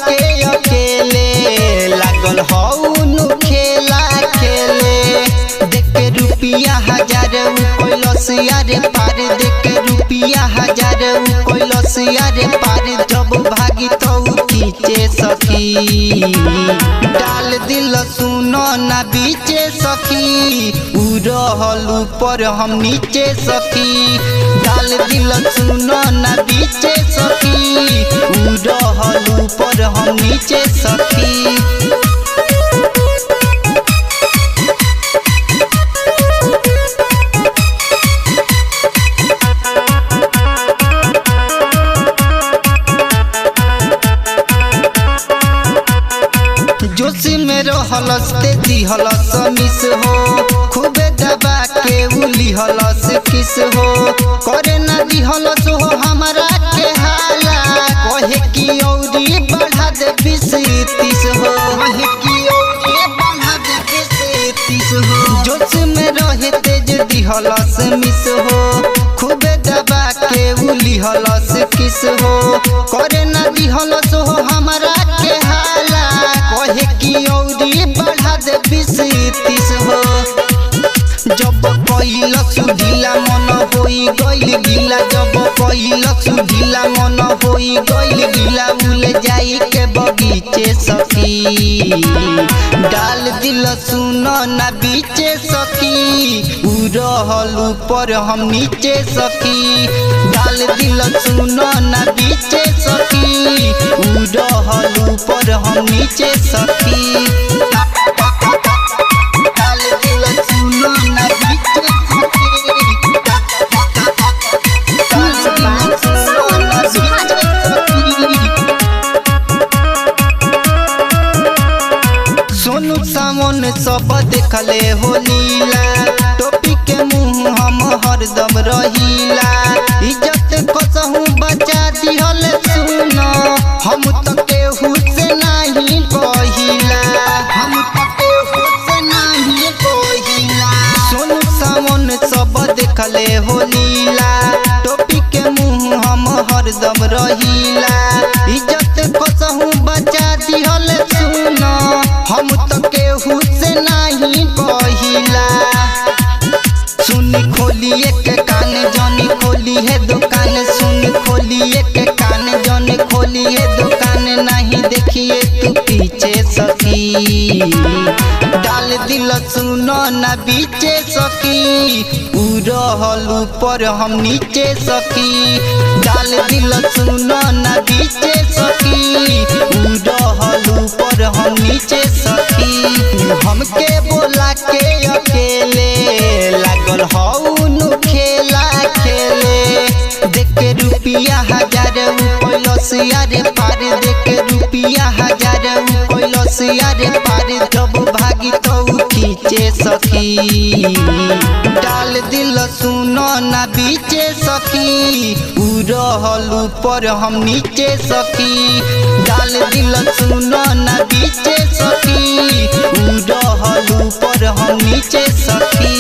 के अकेले लागल हौनु खेला खेले। देखे रुपिया हजार कैलस यारे पार, देखे रुपिया हजार कैलस यारे पार। जब भागी तो खींचे सखी डाल दिल सुनो ना बीचे सखी। उ रहल ऊपर हम नीचे सखी, डाल दिल सुनो ना बीचे सखी। उ रहल ऊपर हम नीचे सखी। जोश में रहलस ते दिहलस मिस हो, खूबे दबा के उलिहलस किस हो। करे ना दिहलस हो हमारा के हाला, कहे की औरी बढ़ा दे 20-30 हो, कहे की औरी बढ़ा दे 20-30 हो। जोश में रहे तेज दिहलस मिस हो, खूबे दबा के उलिहलस किस हो। करे ना दिहलस हो हमारा के हाला, कहे की औरी बढ़ा दे 20-30 हो। जब कैलस ढीला मन होई गइल गीला, जब कैलस ढीला मन होई गइल गीला। उल जाई के बगीचे सखी डाल दिल सुनो ना बीचे सखी। उ रहल ऊपर हम नीचे सखी, डाल दिल सुनो ना बीचे सखी। उ रहल ऊपर हम नीचे सखी। डाल दिल सुनो ना बीचे सोनू सामन सब देखले हो लीला, टोपी के मुँह हम हरदम रहीला। इज्जत कसहू बचा दिहल सुनो, हम तो केहू से नहीं कहिला, हम तो केहू से नहीं कहिला। सोनू सामन सब देखले हो लीला, टोपी के मुँह हम हरदम रहीला। इज्जत कसहू बचा दिहल सुनो, हम तो केहू से नहीं कहिला। सुन खोलिए के कान जनी खोली है दुकान, सुन खोलिए के कान जनी खोली है दुकान। नहीं देखिए तू पीछे सखी डाल दिल सुनो ना बीचे सखी। उ रहल ऊपर हम नीचे सखी, डाल दिल सुनो ना बीचे सखी। उ रहल ऊपर हम नीचे सखी। हमके बोला के अकेले लागल हौनु खेला खेले। देखे रुपिया हजार कैलस यारे पार, देखे रुपिया हजार कैलस यारे पार। जब भागी तो खींचे सखी डाल दिल सुनो ना बीचे सखी। उ रहल ऊपर हम नीचे सखी, डाल दिल सुनो ना बीचे सखी। उ रहल ऊपर हम नीचे सखी।